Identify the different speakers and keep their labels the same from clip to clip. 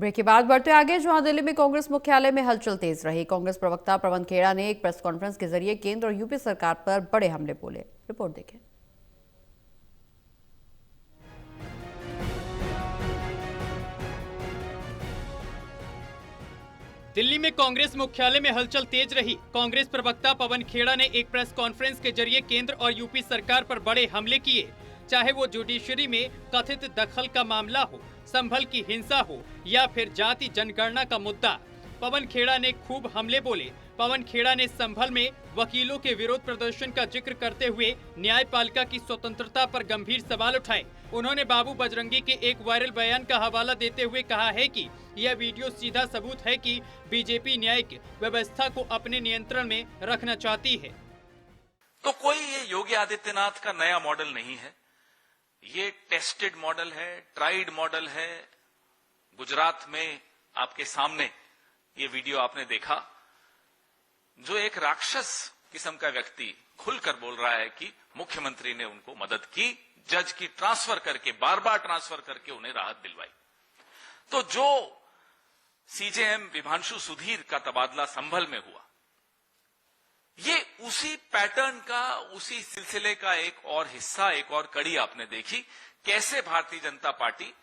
Speaker 1: Break के बाद बढ़ते आगे, जहां दिल्ली में कांग्रेस मुख्यालय में हलचल तेज रही। कांग्रेस प्रवक्ता पवन खेड़ा ने एक प्रेस कॉन्फ्रेंस के जरिए केंद्र और यूपी सरकार पर बड़े हमले बोले। रिपोर्ट देखें।
Speaker 2: दिल्ली में कांग्रेस मुख्यालय में हलचल तेज रही। कांग्रेस प्रवक्ता पवन खेड़ा ने एक प्रेस कॉन्फ्रेंस के जरिए केंद्र और यूपी सरकार पर बड़े हमले किए, चाहे वो जुडिशरी में कथित दखल का मामला हो, संभल की हिंसा हो या फिर जाति जनगणना का मुद्दा। पवन खेड़ा ने खूब हमले बोले। पवन खेड़ा ने संभल में वकीलों के विरोध प्रदर्शन का जिक्र करते हुए न्यायपालिका की स्वतंत्रता पर गंभीर सवाल उठाए। उन्होंने बाबू बजरंगी के एक वायरल बयान का हवाला देते हुए कहा है कि यह वीडियो सीधा सबूत है कि बीजेपी न्यायिक व्यवस्था को अपने नियंत्रण में रखना चाहती है।
Speaker 3: तो कोई ये योगी आदित्यनाथ का नया मॉडल नहीं है, ये टेस्टेड मॉडल है, ट्राइड मॉडल है। गुजरात में आपके सामने ये वीडियो आपने देखा, जो एक राक्षस किस्म का व्यक्ति खुलकर बोल रहा है कि मुख्यमंत्री ने उनको मदद की, जज की ट्रांसफर करके, बार बार ट्रांसफर करके उन्हें राहत दिलवाई। तो जो सीजेएम विभांशु सुधीर का तबादला संभल में हुआ, ये उसी पैटर्न का, उसी सिलसिले का एक और हिस्सा, एक और कड़ी आपने देखी। कैसे भारतीय जनता पार्टी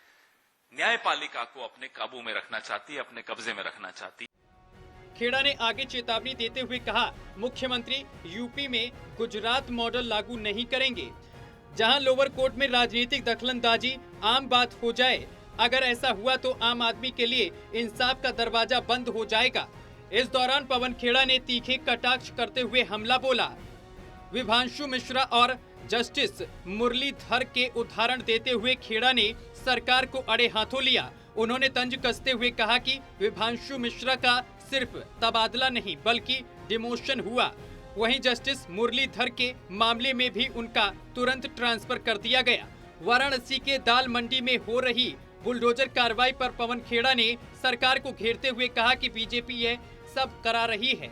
Speaker 3: न्यायपालिका को अपने काबू में रखना चाहती है, अपने कब्जे में रखना चाहती है।
Speaker 2: खेड़ा ने आगे चेतावनी देते हुए कहा, मुख्यमंत्री यूपी में गुजरात मॉडल लागू नहीं करेंगे, जहां लोअर कोर्ट में राजनीतिक दखलंदाजी आम बात हो जाए। अगर ऐसा हुआ तो आम आदमी के लिए इंसाफ का दरवाजा बंद हो जाएगा। इस दौरान पवन खेड़ा ने तीखे कटाक्ष करते हुए हमला बोला। विभांशु मिश्रा और जस्टिस मुरलीधर के उदाहरण देते हुए खेड़ा ने सरकार को अड़े हाथों लिया। उन्होंने तंज कसते हुए कहा कि विभांशु मिश्रा का सिर्फ तबादला नहीं बल्कि डिमोशन हुआ, वहीं जस्टिस मुरलीधर के मामले में भी उनका तुरंत ट्रांसफर कर दिया गया। वाराणसी के दाल मंडी में हो रही बुलडोजर कार्रवाई पर पवन खेड़ा ने सरकार को घेरते हुए कहा कि बीजेपी यह सब करा रही है।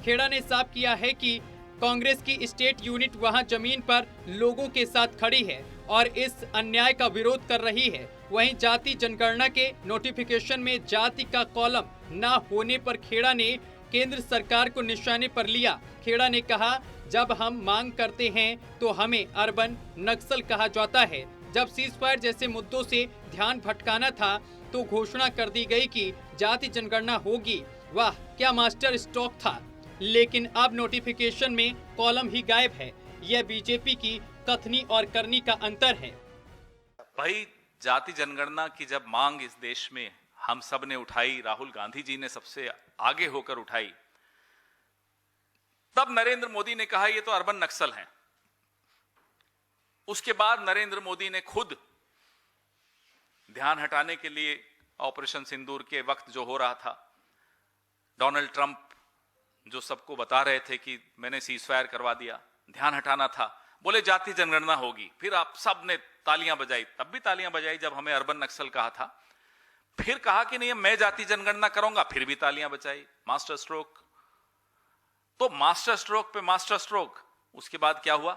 Speaker 2: खेड़ा ने साफ किया है कि कांग्रेस की स्टेट यूनिट वहां जमीन पर लोगों के साथ खड़ी है और इस अन्याय का विरोध कर रही है। वहीं जाति जनगणना के नोटिफिकेशन में जाति का कॉलम न होने पर खेड़ा ने केंद्र सरकार को निशाने पर लिया। खेड़ा ने कहा, जब हम मांग करते हैं तो हमें अर्बन नक्सल कहा जाता है। जब सीजफायर जैसे मुद्दों से ध्यान भटकाना था तो घोषणा कर दी गई कि जाति जनगणना होगी। वाह, क्या मास्टर स्ट्रोक था। लेकिन अब नोटिफिकेशन में कॉलम ही गायब है। यह बीजेपी की कथनी और करनी का अंतर है।
Speaker 3: भाई, जाति जनगणना की जब मांग इस देश में हम सब ने उठाई, राहुल गांधी जी ने सबसे आगे होकर उठाई, तब नरेंद्र मोदी ने कहा ये तो अर्बन नक्सल हैं। उसके बाद नरेंद्र मोदी ने खुद ध्यान हटाने के लिए ऑपरेशन सिंदूर के वक्त जो हो रहा था, डोनाल्ड ट्रंप जो सबको बता रहे थे कि मैंने सीजफायर करवा दिया, ध्यान हटाना था, बोले जाति जनगणना होगी। फिर आप सब ने तालियां बजाई, तब भी तालियां बजाई जब हमें अर्बन नक्सल कहा था। फिर कहा कि नहीं मैं जाति जनगणना करूंगा, फिर भी तालियां बजाई। मास्टर स्ट्रोक, तो मास्टर स्ट्रोक पे मास्टर स्ट्रोक। उसके बाद क्या हुआ?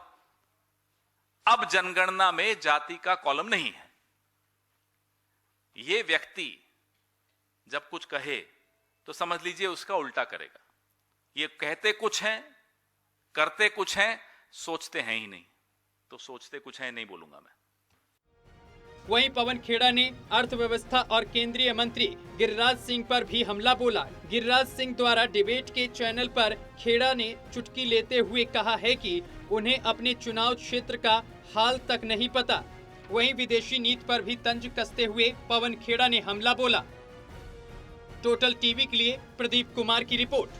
Speaker 3: अब जनगणना में जाति का कॉलम नहीं है। ये व्यक्ति जब कुछ कहे तो समझ लीजिए उसका उल्टा करेगा। ये कहते कुछ हैं, करते कुछ हैं, सोचते हैं ही नहीं। तो सोचते कुछ हैं नहीं बोलूंगा मैं।
Speaker 2: वहीं पवन खेड़ा ने अर्थव्यवस्था और केंद्रीय मंत्री गिरिराज सिंह पर भी हमला बोला। गिरिराज सिंह द्वारा डिबेट के चैनल पर खेड़ा ने चुटकी लेते हुए कहा है कि उन्हें अपने चुनाव क्षेत्र का हाल तक नहीं पता। वहीं विदेशी नीति पर भी तंज कसते हुए पवन खेड़ा ने हमला बोला। टोटल टीवी के लिए प्रदीप कुमार की रिपोर्ट।